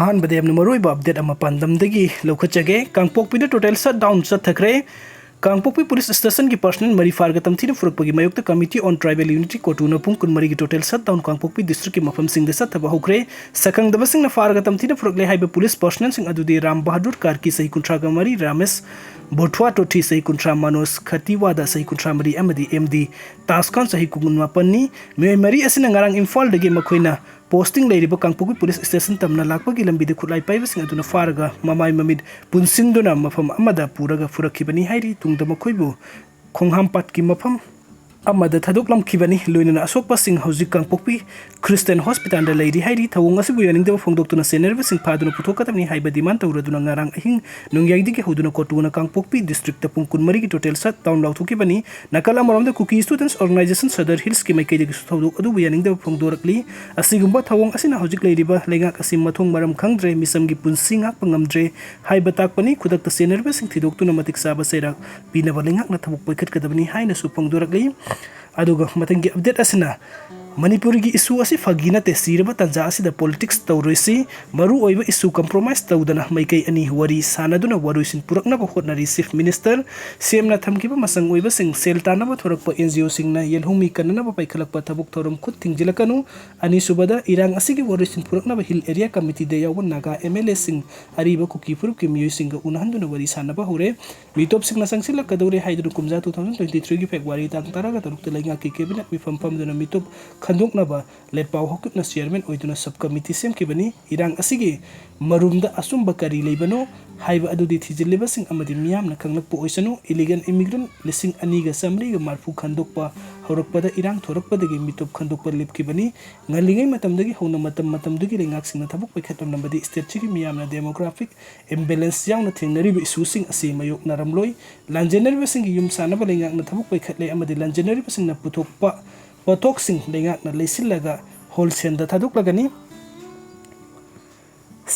अहनबदे यamna maruoiba update ama pandamdagi lokachage kangpokpida total shutdown chathakre kangpokpi police station ki personnel mari farga tamthina furukpagi mayokta committee on tribal unity kotuna pung kunmari ki total shutdown kangpokpi district ki mafam sing de sathaba hokre sakang dabasing na farga tamthina furukle haiba police personnel sing adudi ram bahadur karki sahi kuntra gamari ramesh बोठवा टोठी सही कुंट्रा मनोज खतीवादा सही कुंट्रा मरी एमदी MD तास्कन सही कुंगुन मापन्नी मे मरी असिना ngarang Imphal दगे मखोइना posting लेरिबो Kangpokpi police station तमना लाकपगी लंबी दे खुलाई पाइबसिंग अदुना फारगा ममाई ममिद पुनसिंदुना मफम अमदा पुरगा फुरखिबनी हाइरि तुंगदा मखोइबो खोंहाम पाटकी मफम अमदा थदोकलम खिबनी लोइना अशोकपा सिंह हौजिक कांगपोकी क्रिस्टियन हॉस्पिटल दा लेरि हाइरि थवंग असिबु यानिंगदबो फोंदोक्तुना सेनरबो सिंह फादुना पुथोकतमनी हाइबा डिमांड तौरदुना ngarang अहिंग नुंग्याइदिगे हुदुना कोटुना कांगपोकी डिस्ट्रिक्ट ता पुंकुन मरी की टोटल सट टाउन लाउथुकिबनी नकल अमरमदा कुकी स्टूडेंट्स ऑर्गेनाइजेशन सदर हिल्स की माइकैदिगे सुथौदोक अदुबु यानिंगदबो फोंदोरकली असिगुंबा थवंग असिना हौजिक लेरिबा लेंगाक असि मथोंग मरम खंगद्रे मिसमगी पुंसि ngakpa ngamdre haiba takpani khudakta सेनरबो Singh थिदोक्तुना मतिक साबा सेराक पिनबा लेंगाकना थबुक पैखटकदबनी हाइना सु फोंदोरकली अदुगा मतंगी अपडेट असना मणिपुर की इशू असी फगी नते सिरबा तंजा असिदा पॉलिटिक्स तौरोइसी मरु ओइबा इशू कंप्रोमाइज तौदना मैकै अनि वरी सानदुना वरुसिन पुरकनबा होटनरी चीफ मिनिस्टर सेमना थमकिबा मसंग ओइबा सिंग सेल तानबा थोरकपा एनजीओ सिंगना येलहुमी कननबा पैखलकपा थबुक थोरम खुद थिंगजिलकनु अनि सुबदा इरांग असिगी वरुसिन पुरकनबा हिल एरिया कमिटी दे याव नागा एमएलए सिंग अरिबा कुकी फुरुप के मियो सिंग उनहंदुना वरी सानबा हौरे मिटोप सिंगना संगसिलक कदौरे हाइदुना कुमजा 2023 की फेब्रुवारी तांग तारागा तरुक लेंगा की कैबिनेट मिफम फमदुना मिटोप खंदोकनबा लेपाव हकुटना चेयरमैन ओइदुना सब कमिटी सेमकिबनी इरांग असिगी मरुमदा असुंबा करी लेबनो हाइबा अदुदि थिजिलिबा सिंग अमदि मियामना खंगलकपो ओइसनु इलीगल इमिग्रेंट लिसिंग अनीगा समरीगा मारफु खंदोकपा हौरकपदा इरांग थोरकपदगी मिटोप खंदोकपा लेपकिबनी ngaligai matamdagi hona matamdagi lengak singna thabuk paikhatamnambadi state chigi miyamna demographic imbalance yaungna thengnariba issue sing ase mayok naramloi lanjenariba sing yum sanaba lengakna thabuk paikhatle amadi lanjenariba singna puthokpa potok sing lengakna leisilaga wholesale da thaduklagani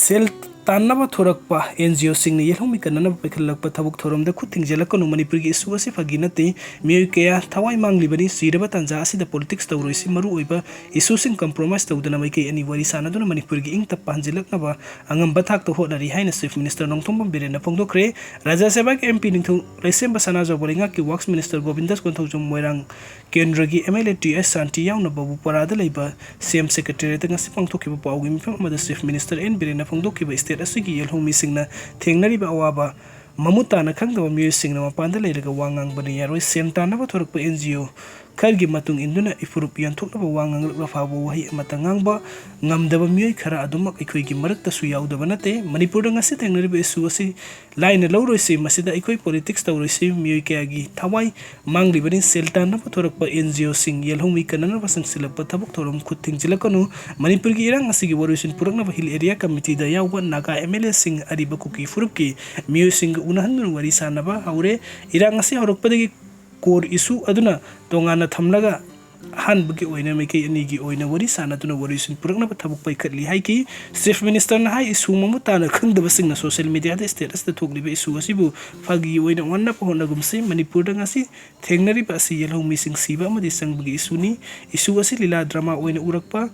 sel तानबा थोरकपा NGO सिंगने येलहुमी कननबा पैखलकपा थबुक थोरमदा खुद थिंगजलकनु मणिपुर की इशू असे फगी नते मियोय कया थवाई मांगलिबनी सिरबा तंजा असिदा पॉलिटिक्स तौरोइसी मरु ओइबा इशू सिंग कंप्रोमाइज तौदना मैकै अनि वरी सानदुना मणिपुर की इंग तप पांजिलकनबा अंगम बथाक तो होनरी हाइना चीफ मिनिस्टर नोंथोंबम बिरेना फोंदोखरे राज्य सभा के एमपी निथु लेसेम बसना जबोलिंगा की वर्क्स मिनिस्टर गोविंदास कोंथौजम मोइरांग केंद्र की एमएलए टीएस शांति याउना बाबू परादा लेबा CM secretariat ngasi pangthokiba pawgi mifam amada chief minister en birena phongdokiba state asigi yelhumi singna thengnariba awaba mamutana khangdaba miyo singna mapanda leiraga wangang bani yaroi semtana ba thorakpa NGO खरगी मतुंग इंदुना इफुरुप यांथोकनबा वांगांग रफाबो वही मतंगांगबा ngamdaba miyoy khara adumak ikoi gi marakta su yaudaba nate manipur dang ase thengnariba issue asi laina loroisi masida ikoi politics tawroisi miyoy kaya gi thawai manglibani seltan na thorakpa NGO sing yelhumi kanana basang silapa thabuk thorom khut thingjilakanu manipur gi irang asi gi woroisin purakna hill area committee da yawba naga MLA sing ariba kuki furup ki miyoy sing unahannu wari sahanba hwre irang asi horokpadagi core issue aduna tongana thamlaga hanbagi oina meke anigi oina wari sanaduna warisin purakna thabuk paikhatli haiki chief minister na hai issue mamutana khangdaba singna social media da status da thokliba issue asibu phagi oina wanna pohona gumse manipur da ngasi thengnari ba si yelho missing siba amadi sangbagi issue ni issue asi lila drama oina urakpa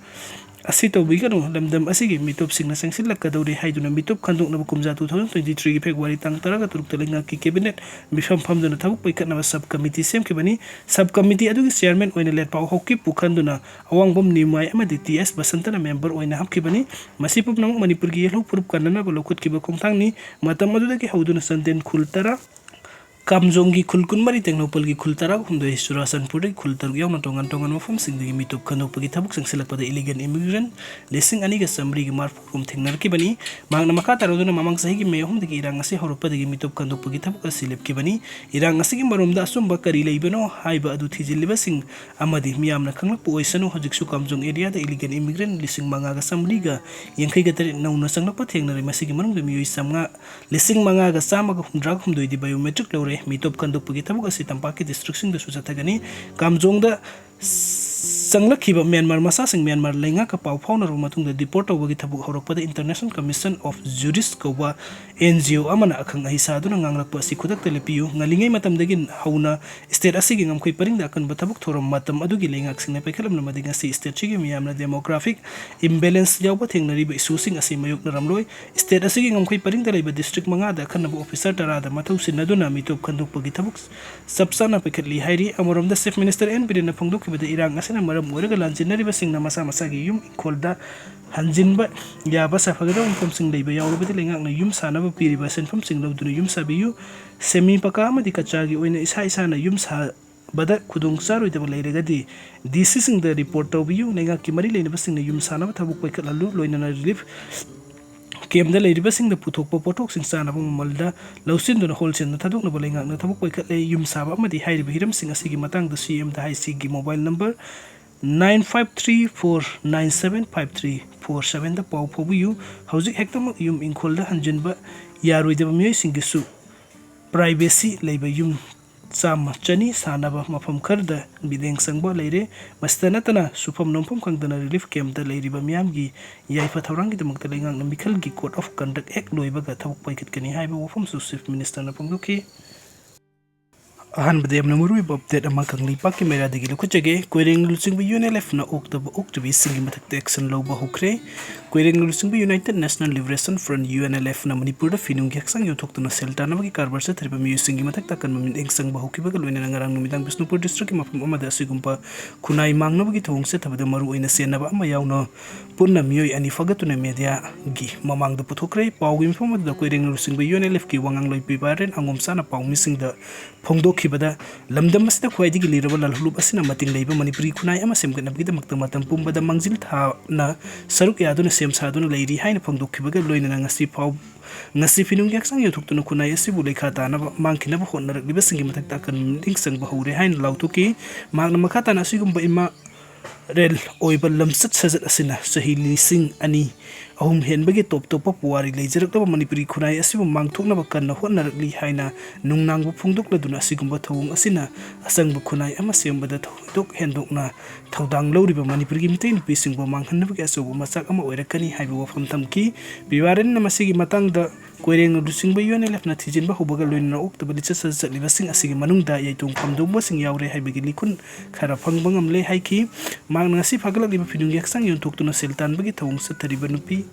asi tawbiganu lamdam asigi mitop singna sangsilak kadawri haiduna mitop khandokna kumja 2023 ki February tang taraga turuk telenga ki cabinet mifam famduna thabuk paikhatna sub committee semkibani sub committee adugi chairman oina letpaw hokki pukhanduna awang nimai amadi TS basantana member oina hapkibani masipum nang manipur gi yelho purup kanana balokut ki bakongthangni matam adudagi hauduna santen khultara kamjongi khulkun mari tengnopal gi khultara humdoi surasanpur gi khultar yauna tongan mafam singdagi mitop khanopagi thabuk sangsilakpada illegal immigrant lesing ani ga samri gi marf kum thengnar ki bani mangna maka taroduna mamang sahi gi mehum dagi irang ase horopadagi mitop khanopagi thabuk asilep ki bani irang ase gi marumda asumba kari leibano haiba adu thijiliba sing amadi miyamna khanglak oisanu hojiksu kamjong area da illegal immigrant lesing manga ga samri ga yengkai ga tare nauna sanglakpa thengnare masigi marung de miyoi samga lesing manga ga sama ga humdra humdoi di biometric lore mitop kanduk pagi tabuk asi tampaki district sing da susatagani kamjong da संगलखिबा म्यांमार मसासिंग म्यांमार लेंगा का पाव फाउनरबा मतुंगदा deport तौबगी थबुक हौरकपदा इंटरनेशनल कमीशन ऑफ जुडिस कौबा एनजीओ अमना अखंग अहिसादुना nganglakpa si khudakta lepiyu ngalingai matamdagi hauna state asigi ngamkhoi paringda akanba thabuk thorom matam adugi lengak singna paikhalamna madinga si state chigi miyamna demographic imbalance yawba thengnariba issue asi mayokna ramloi state asigi ngamkhoi paringda leiba district manga da khanaba officer tarada mathau sinaduna mitop khandukpagi thabuk sabsana paikhatli hairi amoromda chief minister n birena phongdokibada irang asina maram oiraga lanjinariba singna masa masagi yum kholda hanjinba yaba safagada umfam sing leiba yawrabadi lengakna yum sanaba piriba senfam sing lawduna yum sabiyu semi paka amadi kachagi oina isa isana yum sa bada khudung charoidaba leiragadi dc sing da report tawbiyu lengakki mari leinaba singna yum sanaba thabuk paikhatlalu loinana relief केमदा लेरिबा सिंग द पुथोकपा पोथोक सिंग सानाबा ममलदा लौसिनदुना होलसेल न थादोकनबा लेंगाकना थबुक पैखatले युम साबा अमदि हाइरिबा हिरम सिंग असिगी मतंग द सीएम द हाइसी गी मोबाइल नंबर 9534975347 द पाव फोबुयु हौजिक हेक्तम युम इंखोलदा हंजिनबा यारोइदबा मिय सिंगिसु प्राइवेसी लेबा युम चाम चनी सानाबा मफम खरदा बिदेंग संगबा लेरे मस्तनतना सुफम नोंफम खंगदना रिलीफ कैम्प द लेरिबा मियामगी याइफा थौरांगी दमकता लेंगांग मिखल गी कोड ऑफ कंडक्ट एक्ट लोइबगा थबुक पैखतकनी हाइबा वफम सु चीफ मिनिस्टर न पंगदुखि अहनबदे यमना मरुइबा अपडेट अमा खंगली पाकि मेरादगी लुखुचगे कोइरेंग लुचिंग UNLF न ओक्टोबर ओक्टोबी सिंगी मथकते एक्शन लौबा हुख्रे Koireng Luching united national liberation front UNLF न मणिपुर द फिनुंग हक्संग योथोक्तुना सेल्टानबगी कारबार चथरिबा मियु सिंगी मथकता कनममिन एंगसंग बहुकिबगा लोइना ngarang numitang Bisnupur district ki mafum amada asigumpa khunai mangnabagi thong se thabada maru oina senaba ama yawno punna miyoi ani fagatuna media gi mamang da puthokre pawgi mifam da koireng lusingba UNLF ki wangang loi pibaren angom sana pawmi singda phongdokhibada lamdam masda khwaidigi liraba lalhulub asina mating leiba manipuri khunai ama semganabgi da makta matam pumbada mangjil tha na saruk yaduna sem saduna leiri haina phongdokhibaga loina ngasi paw ngasi finung yaksang yothuktuno khunai asibu lekha tana mangkhina ba honnarak liba singi mathakta kan lingsang ba hore hain lautuki magna makhata na sigumba ima rel oiba lamsat sajat asina sahili sing ani ahum henbagi top puwari leijarakta manipuri khunai asibu mangthokna ba kan honnarakli haina nungnang bu phungdokla duna sigumba thawung asina asang bu khunai ama sembada thok hendokna thaudang loriba manipuri gi mitai nupi singba manghanna ba aso masak ama oirakani haibu wafam tamki biwaren na masigi matang da koireng lusingba UNLF na thijinba hubaga loina oktoba licha sajaliba sing asigi manungda yaitung phamdongba sing yaure haibagi likun khara phangbangam le haiki magna si fagalak liba finung yaksang yontoktuna seltan bagi thawung sathariba nupi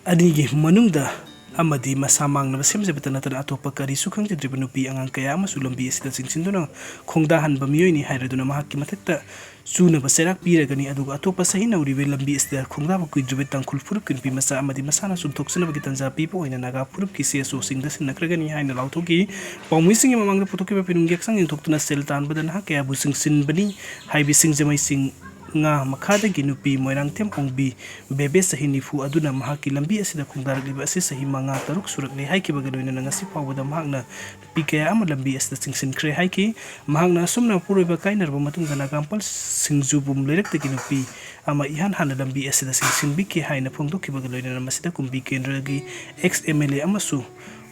adigi manungda amadi masamang na semjebata natana atopa kari sukhang jidriba nupi angang kaya ama sulambi asida singsinduna khongda hanba miyoi ni hairaduna mahakki mathakta suna baserak piragani aduga atopa sahi nauribe lambi asida khongda ba kuidribe tangkhul furup kinpi masa amadi masana sumthoksana bagi tanza pipo oina naga furup ki seso singda sinakragani haina lauthoki pawmi singi mamangda putoki ba pinung yaksang yontoktuna seltan badana ha kaya busing sinbani haibi singjamai sing nga makhada gi nupi moirang tem ongbi bebe sahi nifu aduna mahaki lambi asida khongdarak liba asi sahi manga taruk surak le haiki bagaloina ngasi pawada mahakna pikaya ama lambi asida singsin kre haiki mahakna sumna puroiba kainarba matungda nagampal singjubum lerak tegi nupi ama ihan hana lambi asida singsin biki haina phongdokki bagaloina masida kumbi kendragi ex MLA amasu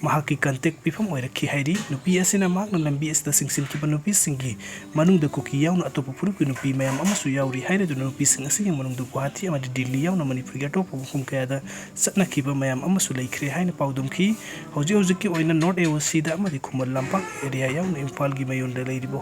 mahaki contact pifam oirakhi hairi nupi asina magna lambi asida singsin ki nupi singi manungda kuki yawna atopa purup nupi mayam amasu yawri haire du nupi sing asigi manungda guwahati ama Delhi yawna manipur ga topa phum kayada satna kiba mayam amasu laikre haina pawdum ki hoji ki oina not AOC da amadi khumal lampak area yawna Imphal gi mayonda leiriba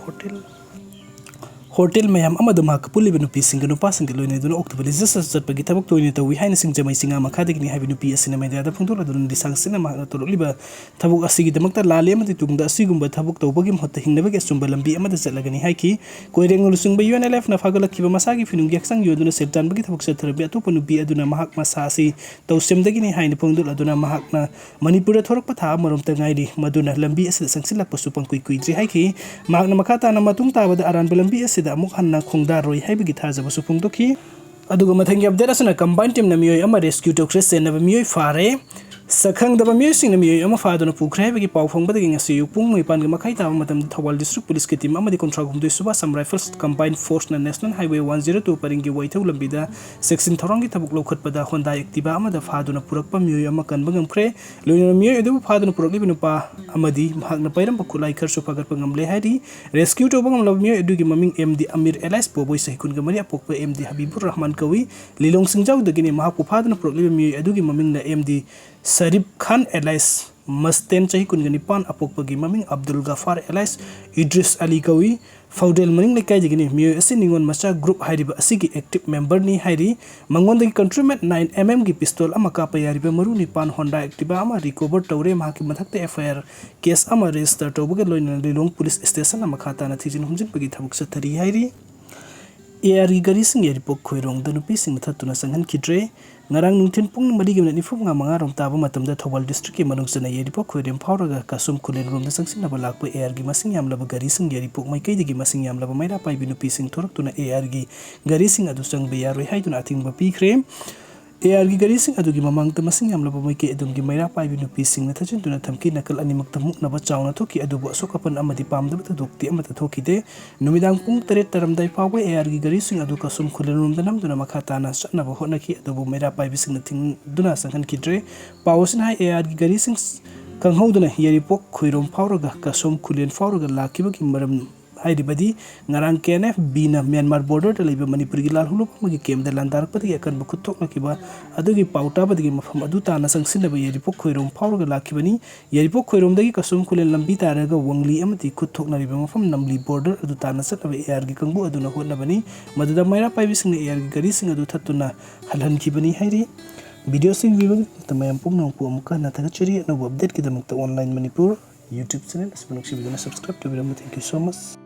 hotel mayam amadu mak puliba nupi singa nupa singa loina duna october register zatpagi tabak loina tawi haina singjamai singa makhadagi ni habi nupi asina media da phungdura dun disang sina ma tololiba tabuk asigi damakta lale amati tungda asigumba tabuk tawbagi mhotta hingnabagi asumba lambi amada zatlagani haiki koireng lusungba UNLF na fagalakkiba masagi finungi aksang yoduna septan bagi tabuk satharabi atopa nupi aduna mahak masasi tawsemdagi ni haina phungdul aduna mahakna manipura thorakpa tha maromta ngairi maduna lambi asida sangsilakpa supang kuidri haiki mahakna makhata na matung tabada aranba lambi asida amuk hanna khongda roi haibagi thajaba supungdoki aduga mathangi update asana combined team na miyoi ama rescue tokre senaba miyoi fare Sakhangdaba miyoisingna miyoy ama faaduna pukre haibagi pau phongbadagi ngasi pung moipan ga makai taba matamda Thawal District Police ke team amadi kontra gumdoi suba sam rifles combined force na National Highway 102 paringi waithau lambida section thorangi tabuk lokhatpada Honda Activa amada faaduna purakpa miyoy ama kanba ngamkhre loina miyoy edu faaduna purakli binupa amadi mahakna pairam pakulai kharsu pagarpa ngamle hairi rescue to bangam lab miyoy edu gi maming MD Amir Elias Boboi sahikun ga mari apokpa MD Habibur Rahman Kawi Lilong Singjau dagini mahapu faaduna purakli miyoy edu gi maming na MD Sarib Khan Elias Masten Chahi Kunganipan Apokpagi Maming Abdul Ghaffar Elias Idris Ali Kawi Faudel Maning Lekai Jigini Miyo Asi Ningon Macha Group Hairiba Asigi active member ni Hairi Mangon countryman 9mm ki pistol ama kapa yariba maru ni pan Honda Activa ama recover tawre mahaki mathakte FIR case ama register tawbaga loina Lilong police station ama khata na thijin humjin pagi thabuk sathari Hairi AR gari sing yaripok khoirong danupi sing thatuna sanghan kidre ngarang nungtin pung mari gimna ni funga manga rom taba matamda Thawal district ki manung sana yaripok khoirem phawraga kasum kulen rom da sangsin na balak AR gi masing yam laba gari sing yaripok mai kai digi masing yam laba maira pai binupi sing thorak tuna AR gi gari sing adu sang be yaroi haiduna ating ba pikre AR gi gari sing adu gi mamang ta masing yam laba mai ke edum gi maira pai binupi sing na thajin tuna thamki nakal ani mak tamuk na ba chawna thoki adu bo sokapan amadi pamda ta dokti amata thoki de numidang pung teret taram dai pawe AR gi gari sing adu kasum khulenum danam duna makhata na sana ba hona ki adu bo maira pai bising na ting duna sanghan kidre pawasin hai AR gi gari sing kanghauduna yaripok khoirom phawraga kasum khulen phawraga lakiba ki maram hairibadi ngarang KNF bina Myanmar border ta leiba manipuri gi lal hulu magi kem da landar pati akan bu khutok na kiba adugi pauta badigi mafam adu ta na sangsin ba yaripok khoirom phawraga lakibani yaripok khoirom dagi kasum kulen lambi taraga wangli amati khutok na riba mafam namli border adu ta na sataba AR gi kangbu adu na hotna bani maduda maira pai bising AR gi gari sing adu thatuna halhan kibani hairi video sing viewing tamayam pum nang pu amuka na taga chiri no update ki damakta online manipur YouTube channel asmanuk si video na subscribe to video. Thank you so much.